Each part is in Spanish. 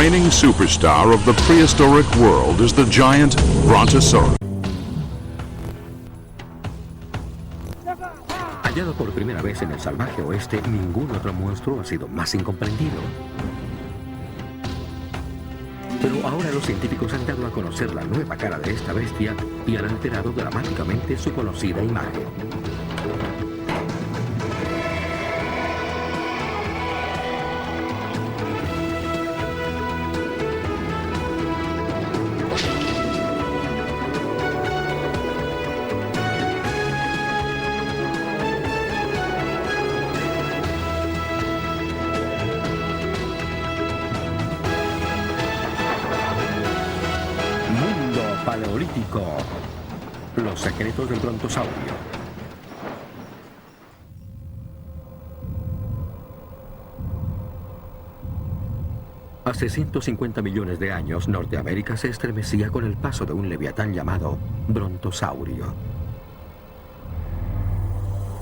reigning superstar of the prehistoric world is the giant Brontosaurus. Hallado por primera vez en el salvaje oeste, ningún otro monstruo ha sido más incomprendido. Pero ahora los científicos han dado a conocer la nueva cara de esta bestia y han alterado dramáticamente su conocida imagen. Paleolítico. Los secretos del brontosaurio. Hace 150 millones de años, Norteamérica se estremecía con el paso de un leviatán llamado brontosaurio.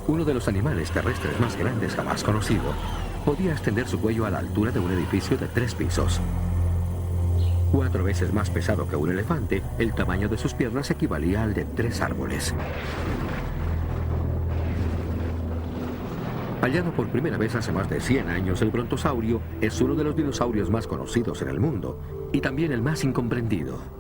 Uno de los animales terrestres más grandes jamás conocido, podía extender su cuello a la altura de un edificio de 3 pisos. 4 veces más pesado que un elefante, el tamaño de sus piernas equivalía al de 3 árboles. Hallado por primera vez hace más de 100 años, el brontosaurio es uno de los dinosaurios más conocidos en el mundo y también el más incomprendido.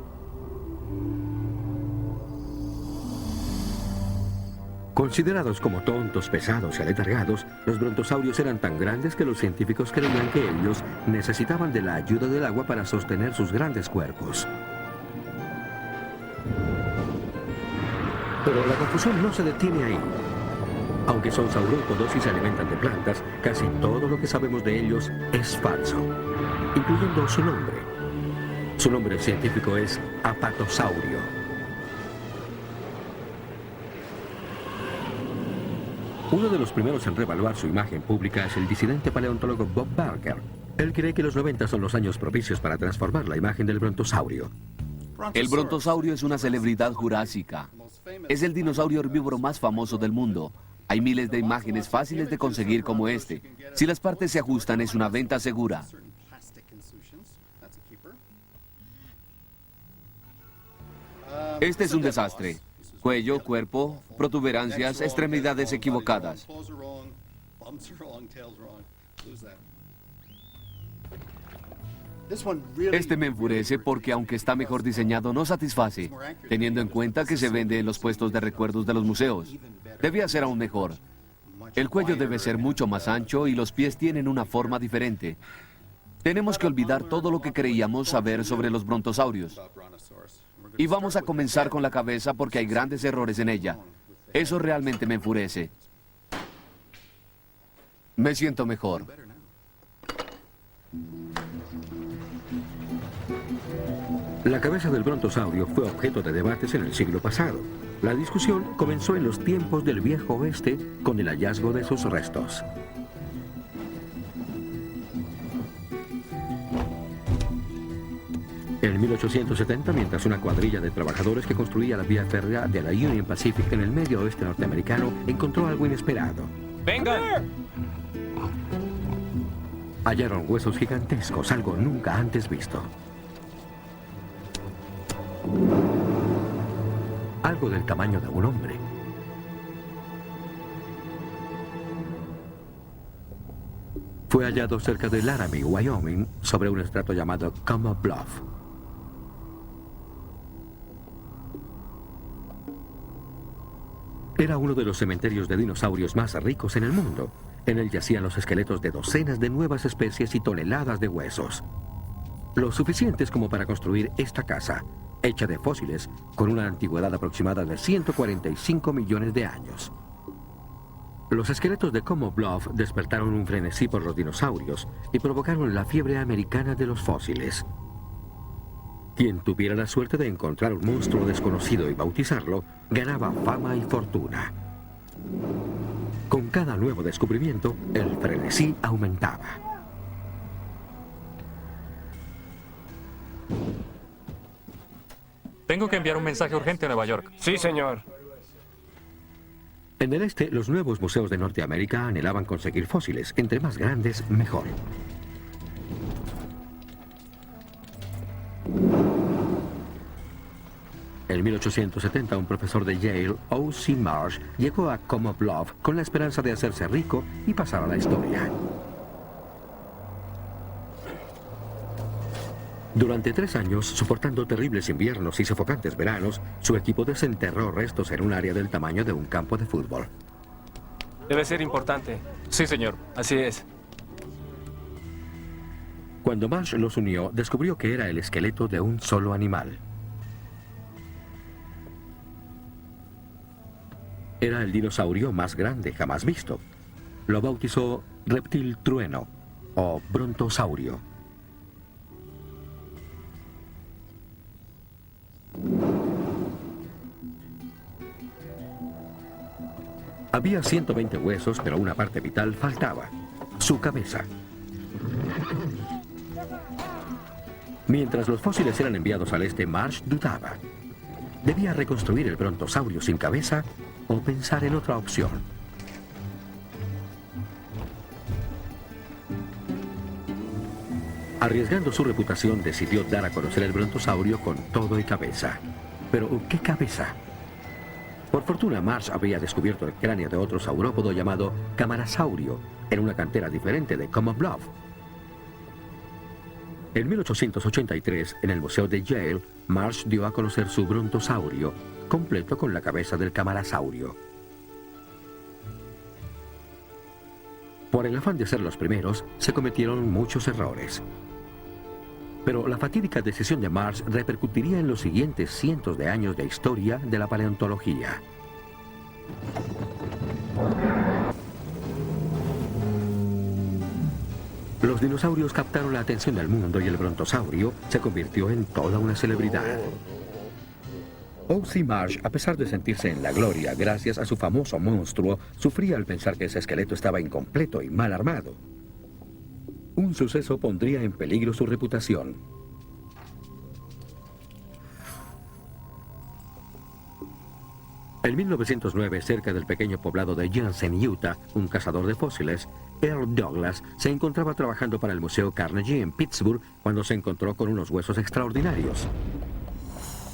Considerados como tontos, pesados y aletargados, los brontosaurios eran tan grandes que los científicos creían que ellos necesitaban de la ayuda del agua para sostener sus grandes cuerpos. Pero la confusión no se detiene ahí. Aunque son saurópodos y se alimentan de plantas, casi todo lo que sabemos de ellos es falso, incluyendo su nombre. Su nombre científico es apatosaurio. Uno de los primeros en reevaluar su imagen pública es el disidente paleontólogo Bob Barker. Él cree que los 90 son los años propicios para transformar la imagen del brontosaurio. El brontosaurio es una celebridad jurásica. Es el dinosaurio herbívoro más famoso del mundo. Hay miles de imágenes fáciles de conseguir como este. Si las partes se ajustan, es una venta segura. Este es un desastre. Cuello, cuerpo, protuberancias, extremidades equivocadas. Este me enfurece porque aunque está mejor diseñado, no satisface, teniendo en cuenta que se vende en los puestos de recuerdos de los museos. Debía ser aún mejor. El cuello debe ser mucho más ancho y los pies tienen una forma diferente. Tenemos que olvidar todo lo que creíamos saber sobre los brontosaurios. Y vamos a comenzar con la cabeza porque hay grandes errores en ella. Eso realmente me enfurece. Me siento mejor. La cabeza del brontosaurio fue objeto de debates en el siglo pasado. La discusión comenzó en los tiempos del Viejo Oeste con el hallazgo de sus restos. En 1870, mientras una cuadrilla de trabajadores que construía la vía férrea de la Union Pacific en el medio oeste norteamericano encontró algo inesperado. ¡Vengan! Hallaron huesos gigantescos, algo nunca antes visto. Algo del tamaño de un hombre. Fue hallado cerca de Laramie, Wyoming, sobre un estrato llamado Como Bluff. Era uno de los cementerios de dinosaurios más ricos en el mundo. En él yacían los esqueletos de docenas de nuevas especies y toneladas de huesos. Lo suficientes como para construir esta casa, hecha de fósiles, con una antigüedad aproximada de 145 millones de años. Los esqueletos de Como Bluff despertaron un frenesí por los dinosaurios y provocaron la fiebre americana de los fósiles. Quien tuviera la suerte de encontrar un monstruo desconocido y bautizarlo, ganaba fama y fortuna. Con cada nuevo descubrimiento, el frenesí aumentaba. Tengo que enviar un mensaje urgente a Nueva York. Sí, señor. En el este, los nuevos museos de Norteamérica anhelaban conseguir fósiles. Entre más grandes, mejor. En 1870, un profesor de Yale, O.C. Marsh, llegó a Como Bluff con la esperanza de hacerse rico y pasar a la historia. Durante 3 años, soportando terribles inviernos y sofocantes veranos, su equipo desenterró restos en un área del tamaño de un campo de fútbol. Debe ser importante. Sí, señor. Así es. Cuando Marsh los unió, descubrió que era el esqueleto de un solo animal. Era el dinosaurio más grande jamás visto. Lo bautizó reptil trueno o brontosaurio. Había 120 huesos, pero una parte vital faltaba: su cabeza. Mientras los fósiles eran enviados al este, Marsh dudaba. ¿Debía reconstruir el brontosaurio sin cabeza o pensar en otra opción? Arriesgando su reputación, decidió dar a conocer el brontosaurio con todo y cabeza. Pero, ¿qué cabeza? Por fortuna, Marsh había descubierto el cráneo de otro saurópodo llamado camarasaurio en una cantera diferente de Como Bluff. En 1883, en el Museo de Yale, Marsh dio a conocer su brontosaurio, completo con la cabeza del camarasaurio. Por el afán de ser los primeros, se cometieron muchos errores. Pero la fatídica decisión de Marsh repercutiría en los siguientes cientos de años de historia de la paleontología. Los dinosaurios captaron la atención del mundo y el brontosaurio se convirtió en toda una celebridad. O.C. Marsh, a pesar de sentirse en la gloria gracias a su famoso monstruo, sufría al pensar que ese esqueleto estaba incompleto y mal armado. Un suceso pondría en peligro su reputación. En 1909, cerca del pequeño poblado de Jansen, Utah, un cazador de fósiles, Earl Douglas, se encontraba trabajando para el Museo Carnegie en Pittsburgh cuando se encontró con unos huesos extraordinarios.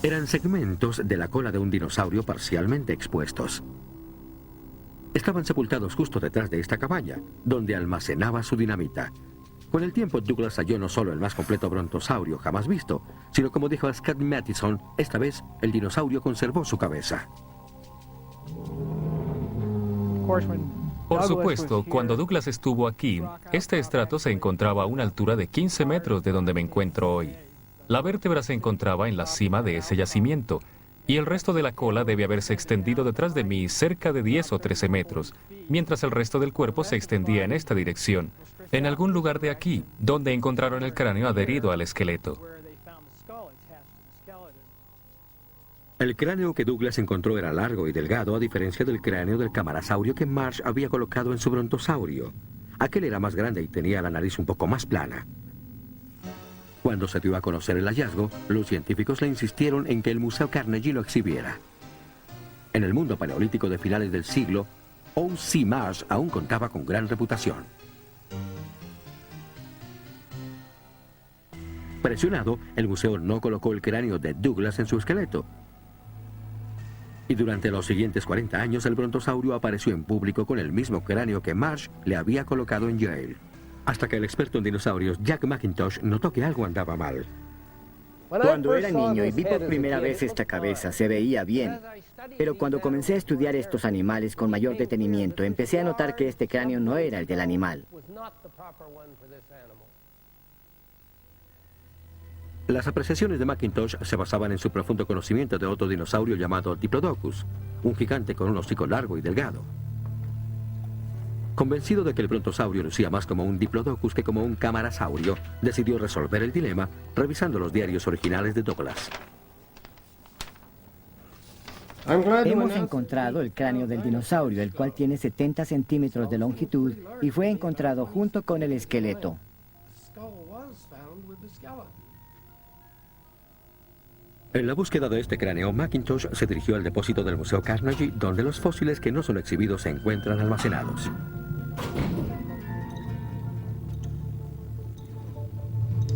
Eran segmentos de la cola de un dinosaurio parcialmente expuestos. Estaban sepultados justo detrás de esta cabaña, donde almacenaba su dinamita. Con el tiempo, Douglas halló no solo el más completo brontosaurio jamás visto, sino, como dijo Scott Mathison, esta vez el dinosaurio conservó su cabeza. Por supuesto, cuando Douglas estuvo aquí, este estrato se encontraba a una altura de 15 metros de donde me encuentro hoy. La vértebra se encontraba en la cima de ese yacimiento, y el resto de la cola debe haberse extendido detrás de mí cerca de 10 o 13 metros, mientras el resto del cuerpo se extendía en esta dirección, en algún lugar de aquí, donde encontraron el cráneo adherido al esqueleto. El cráneo que Douglas encontró era largo y delgado, a diferencia del cráneo del camarasaurio que Marsh había colocado en su brontosaurio. Aquel era más grande y tenía la nariz un poco más plana. Cuando se dio a conocer el hallazgo, los científicos le insistieron en que el Museo Carnegie lo exhibiera. En el mundo paleolítico de finales del siglo, O.C. Marsh aún contaba con gran reputación. Presionado, el museo no colocó el cráneo de Douglas en su esqueleto. Y durante los siguientes 40 años, el brontosaurio apareció en público con el mismo cráneo que Marsh le había colocado en Yale. Hasta que el experto en dinosaurios, Jack McIntosh, notó que algo andaba mal. Cuando era niño y vi por primera vez esta cabeza, se veía bien. Pero cuando comencé a estudiar estos animales con mayor detenimiento, empecé a notar que este cráneo no era el del animal. Las apreciaciones de McIntosh se basaban en su profundo conocimiento de otro dinosaurio llamado Diplodocus, un gigante con un hocico largo y delgado. Convencido de que el brontosaurio lucía más como un Diplodocus que como un camarasaurio, decidió resolver el dilema revisando los diarios originales de Douglas. Hemos encontrado el cráneo del dinosaurio, el cual tiene 70 centímetros de longitud y fue encontrado junto con el esqueleto. En la búsqueda de este cráneo, McIntosh se dirigió al depósito del Museo Carnegie, donde los fósiles que no son exhibidos se encuentran almacenados.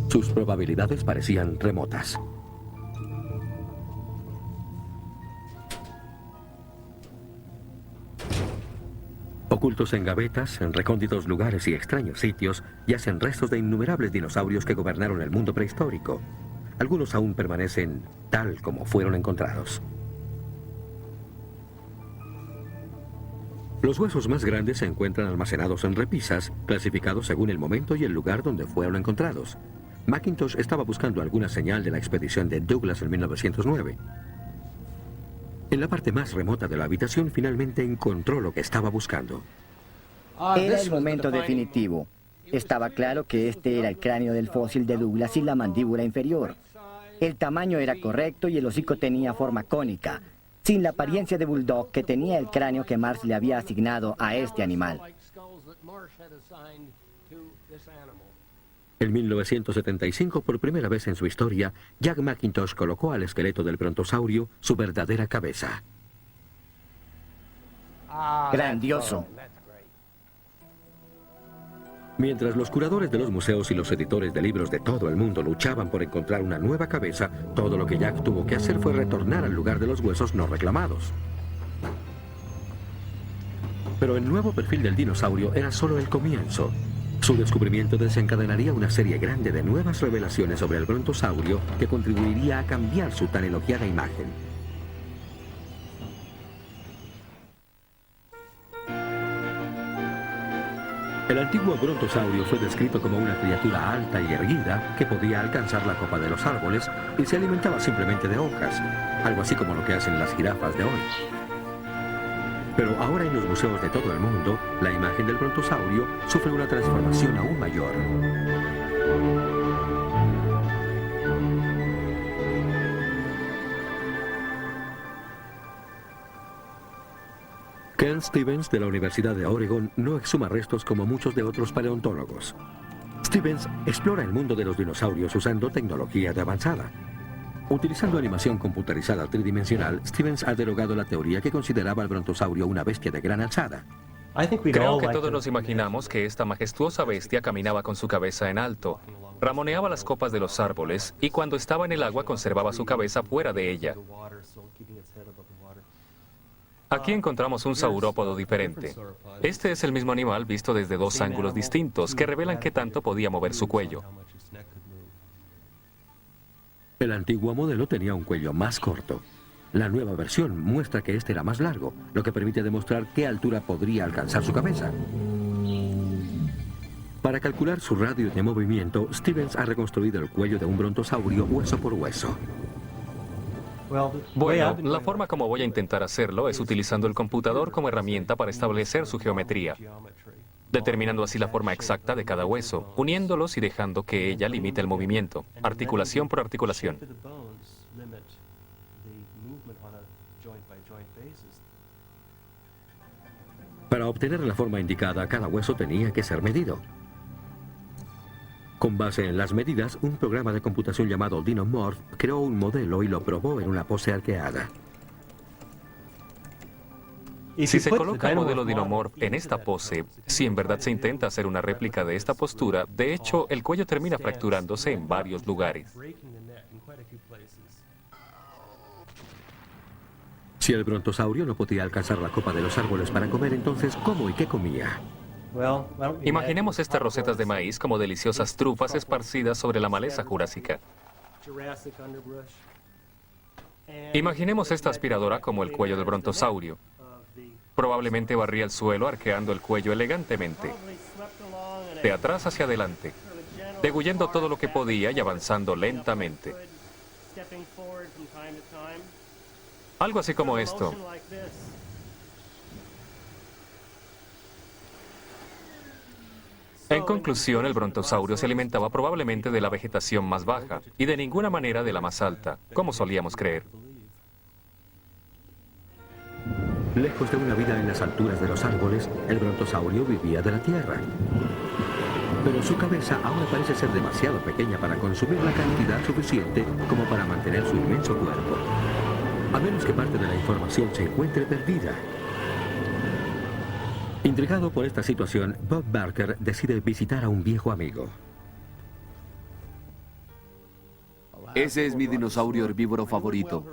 Sus probabilidades parecían remotas. Ocultos en gavetas, en recónditos lugares y extraños sitios, yacen restos de innumerables dinosaurios que gobernaron el mundo prehistórico. Algunos aún permanecen tal como fueron encontrados. Los huesos más grandes se encuentran almacenados en repisas, clasificados según el momento y el lugar donde fueron encontrados. Mackintosh estaba buscando alguna señal de la expedición de Douglas en 1909. En la parte más remota de la habitación finalmente encontró lo que estaba buscando. Era el momento definitivo. Estaba claro que este era el cráneo del fósil de Douglas y la mandíbula inferior. El tamaño era correcto y el hocico tenía forma cónica, sin la apariencia de bulldog que tenía el cráneo que Marsh le había asignado a este animal. En 1975, por primera vez en su historia, Jack Mackintosh colocó al esqueleto del brontosaurio su verdadera cabeza. Grandioso. Mientras los curadores de los museos y los editores de libros de todo el mundo luchaban por encontrar una nueva cabeza, todo lo que Jack tuvo que hacer fue retornar al lugar de los huesos no reclamados. Pero el nuevo perfil del dinosaurio era solo el comienzo. Su descubrimiento desencadenaría una serie grande de nuevas revelaciones sobre el brontosaurio que contribuiría a cambiar su tan elogiada imagen. El antiguo brontosaurio fue descrito como una criatura alta y erguida que podía alcanzar la copa de los árboles y se alimentaba simplemente de hojas, algo así como lo que hacen las jirafas de hoy. Pero ahora en los museos de todo el mundo, la imagen del brontosaurio sufre una transformación aún mayor. Ken Stevens de la Universidad de Oregon no exhuma restos como muchos de otros paleontólogos. Stevens explora el mundo de los dinosaurios usando tecnología de avanzada. Utilizando animación computarizada tridimensional, Stevens ha derogado la teoría que consideraba al brontosaurio una bestia de gran alzada. Creo que todos nos imaginamos que esta majestuosa bestia caminaba con su cabeza en alto, ramoneaba las copas de los árboles y cuando estaba en el agua conservaba su cabeza fuera de ella. Aquí encontramos un saurópodo diferente. Este es el mismo animal visto desde dos ángulos distintos que revelan qué tanto podía mover su cuello. El antiguo modelo tenía un cuello más corto. La nueva versión muestra que este era más largo, lo que permite demostrar qué altura podría alcanzar su cabeza. Para calcular su radio de movimiento, Stevens ha reconstruido el cuello de un brontosaurio hueso por hueso. Bueno, la forma como voy a intentar hacerlo es utilizando el computador como herramienta para establecer su geometría, determinando así la forma exacta de cada hueso, uniéndolos y dejando que ella limite el movimiento, articulación por articulación. Para obtener la forma indicada, cada hueso tenía que ser medido. Con base en las medidas, un programa de computación llamado Dinomorph creó un modelo y lo probó en una pose arqueada. Si se coloca el modelo Dinomorph en esta pose, si en verdad se intenta hacer una réplica de esta postura, de hecho, el cuello termina fracturándose en varios lugares. Si el brontosaurio no podía alcanzar la copa de los árboles para comer, entonces, ¿cómo y qué comía? Imaginemos estas rosetas de maíz como deliciosas trufas esparcidas sobre la maleza jurásica. Imaginemos esta aspiradora como el cuello del brontosaurio. Probablemente barría el suelo arqueando el cuello elegantemente, de atrás hacia adelante, degullendo todo lo que podía y avanzando lentamente. Algo así como esto. En conclusión, el brontosaurio se alimentaba probablemente de la vegetación más baja y de ninguna manera de la más alta, como solíamos creer. Lejos de una vida en las alturas de los árboles, el brontosaurio vivía de la tierra. Pero su cabeza ahora parece ser demasiado pequeña para consumir la cantidad suficiente como para mantener su inmenso cuerpo. A menos que parte de la información se encuentre perdida. Intrigado por esta situación, Bob Barker decide visitar a un viejo amigo. Ese es mi dinosaurio herbívoro favorito.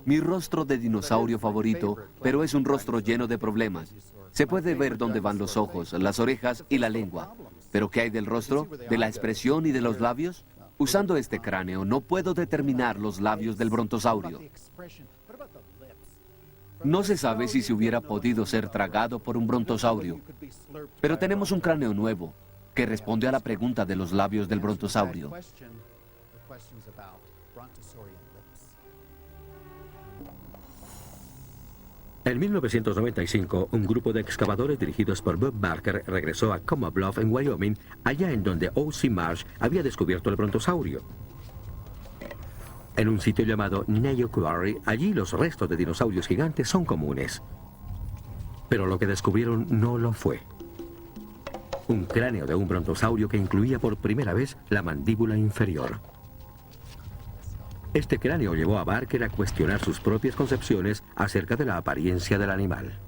Mi rostro de dinosaurio favorito, pero es un rostro lleno de problemas. Se puede ver dónde van los ojos, las orejas y la lengua. ¿Pero qué hay del rostro, de la expresión y de los labios? Usando este cráneo no puedo determinar los labios del brontosaurio. No se sabe si se hubiera podido ser tragado por un brontosaurio. Pero tenemos un cráneo nuevo que responde a la pregunta de los labios del brontosaurio. En 1995, un grupo de excavadores dirigidos por Bob Barker regresó a Coma Bluff, en Wyoming, allá en donde O.C. Marsh había descubierto el brontosaurio. En un sitio llamado Neyo Quarry, allí los restos de dinosaurios gigantes son comunes. Pero lo que descubrieron no lo fue. Un cráneo de un brontosaurio que incluía por primera vez la mandíbula inferior. Este cráneo llevó a Barker a cuestionar sus propias concepciones acerca de la apariencia del animal.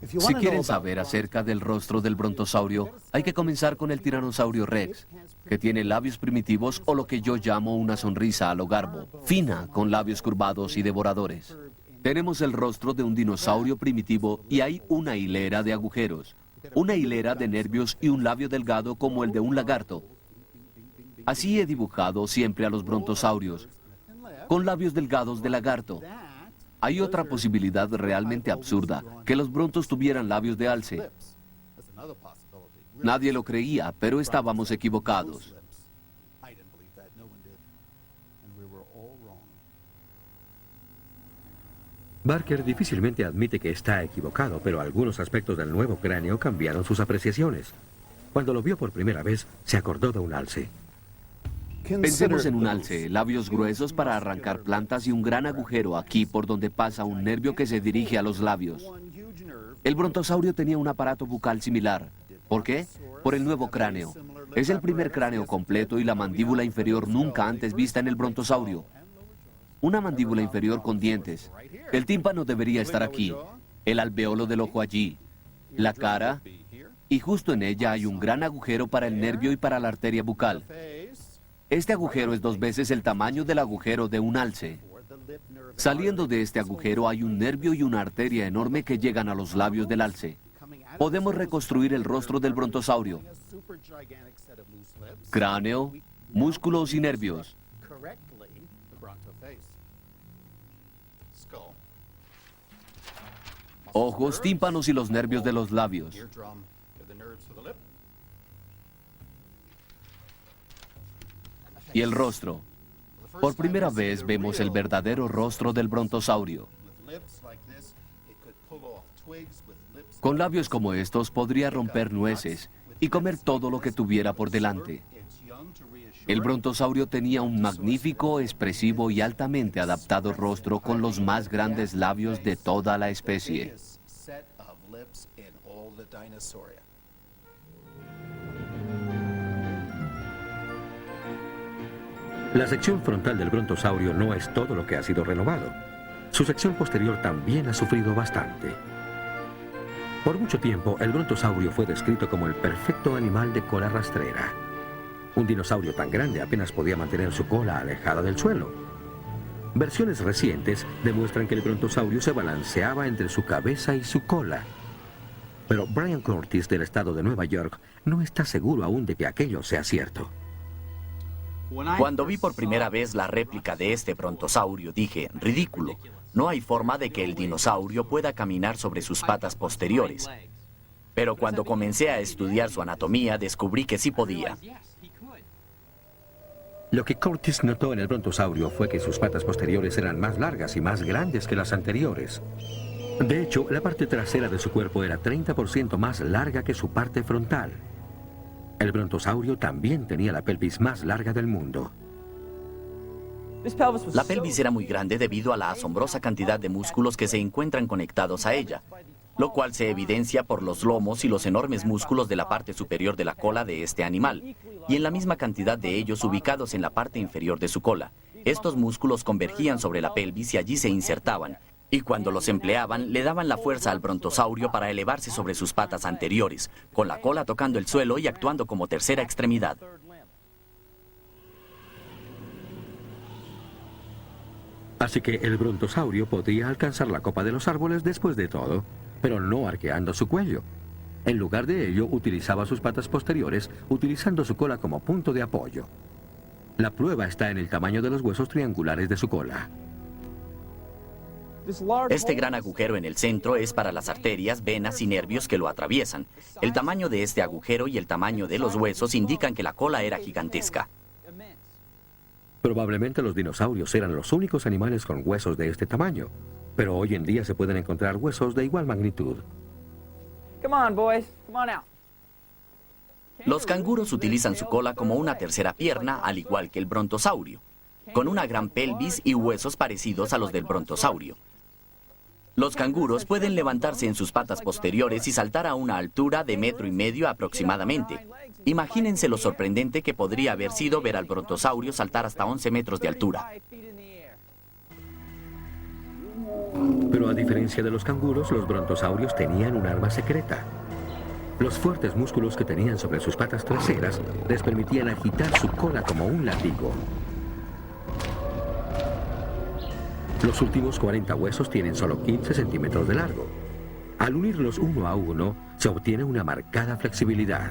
Si quieren saber acerca del rostro del brontosaurio, hay que comenzar con el tiranosaurio Rex, que tiene labios primitivos o lo que yo llamo una sonrisa a lo Garbo, fina, con labios curvados y devoradores. Tenemos el rostro de un dinosaurio primitivo y hay una hilera de agujeros, una hilera de nervios y un labio delgado como el de un lagarto. Así he dibujado siempre a los brontosaurios, con labios delgados de lagarto. Hay otra posibilidad realmente absurda, que los brontos tuvieran labios de alce. Nadie lo creía, pero estábamos equivocados. Barker difícilmente admite que está equivocado, pero algunos aspectos del nuevo cráneo cambiaron sus apreciaciones. Cuando lo vio por primera vez, se acordó de un alce. Pensemos en un alce, labios gruesos para arrancar plantas y un gran agujero aquí por donde pasa un nervio que se dirige a los labios. El brontosaurio tenía un aparato bucal similar. ¿Por qué? Por el nuevo cráneo. Es el primer cráneo completo y la mandíbula inferior nunca antes vista en el brontosaurio. Una mandíbula inferior con dientes. El tímpano debería estar aquí, el alveolo del ojo allí, la cara, y justo en ella hay un gran agujero para el nervio y para la arteria bucal. Este agujero es 2 veces el tamaño del agujero de un alce. Saliendo de este agujero hay un nervio y una arteria enorme que llegan a los labios del alce. Podemos reconstruir el rostro del brontosaurio. Cráneo, músculos y nervios. Ojos, tímpanos y los nervios de los labios. Y el rostro. Por primera vez vemos el verdadero rostro del brontosaurio. Con labios como estos podría romper nueces y comer todo lo que tuviera por delante. El brontosaurio tenía un magnífico, expresivo y altamente adaptado rostro con los más grandes labios de toda la especie. La sección frontal del brontosaurio no es todo lo que ha sido renovado. Su sección posterior también ha sufrido bastante. Por mucho tiempo, el brontosaurio fue descrito como el perfecto animal de cola rastrera. Un dinosaurio tan grande apenas podía mantener su cola alejada del suelo. Versiones recientes demuestran que el brontosaurio se balanceaba entre su cabeza y su cola. Pero Brian Curtis, del estado de Nueva York, no está seguro aún de que aquello sea cierto. Cuando vi por primera vez la réplica de este brontosaurio, dije, ridículo. No hay forma de que el dinosaurio pueda caminar sobre sus patas posteriores. Pero cuando comencé a estudiar su anatomía, descubrí que sí podía. Lo que Curtis notó en el brontosaurio fue que sus patas posteriores eran más largas y más grandes que las anteriores. De hecho, la parte trasera de su cuerpo era 30% más larga que su parte frontal. El brontosaurio también tenía la pelvis más larga del mundo. La pelvis era muy grande debido a la asombrosa cantidad de músculos que se encuentran conectados a ella, lo cual se evidencia por los lomos y los enormes músculos de la parte superior de la cola de este animal, y en la misma cantidad de ellos ubicados en la parte inferior de su cola. Estos músculos convergían sobre la pelvis y allí se insertaban, y cuando los empleaban le daban la fuerza al brontosaurio para elevarse sobre sus patas anteriores, con la cola tocando el suelo y actuando como tercera extremidad. Así que el brontosaurio podía alcanzar la copa de los árboles después de todo, pero no arqueando su cuello. En lugar de ello, utilizaba sus patas posteriores, utilizando su cola como punto de apoyo. La prueba está en el tamaño de los huesos triangulares de su cola. Este gran agujero en el centro es para las arterias, venas y nervios que lo atraviesan. El tamaño de este agujero y el tamaño de los huesos indican que la cola era gigantesca. Probablemente los dinosaurios eran los únicos animales con huesos de este tamaño, pero hoy en día se pueden encontrar huesos de igual magnitud. Los canguros utilizan su cola como una tercera pierna, al igual que el brontosaurio, con una gran pelvis y huesos parecidos a los del brontosaurio. Los canguros pueden levantarse en sus patas posteriores y saltar a una altura de 1,5 metros aproximadamente. Imagínense lo sorprendente que podría haber sido ver al brontosaurio saltar hasta 11 metros de altura. Pero a diferencia de los canguros, los brontosaurios tenían un arma secreta. Los fuertes músculos que tenían sobre sus patas traseras les permitían agitar su cola como un látigo. Los últimos 40 huesos tienen solo 15 centímetros de largo. Al unirlos uno a uno, se obtiene una marcada flexibilidad.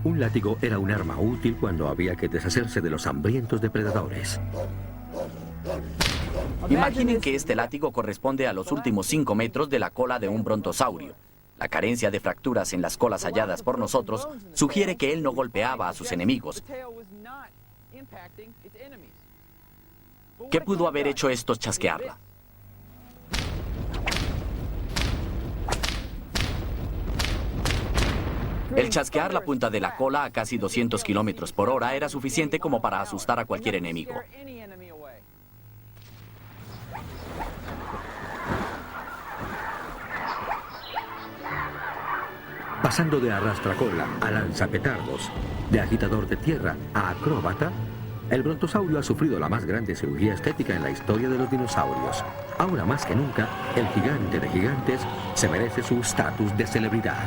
Un látigo era un arma útil cuando había que deshacerse de los hambrientos depredadores. Imaginen que este látigo corresponde a los últimos 5 metros de la cola de un brontosaurio. La carencia de fracturas en las colas halladas por nosotros sugiere que él no golpeaba a sus enemigos. ¿Qué pudo haber hecho esto chasquearla? El chasquear la punta de la cola a casi 200 kilómetros por hora era suficiente como para asustar a cualquier enemigo. Pasando de arrastracola a lanzapetardos, de agitador de tierra a acróbata, el brontosaurio ha sufrido la más grande cirugía estética en la historia de los dinosaurios. Ahora más que nunca, el gigante de gigantes se merece su estatus de celebridad.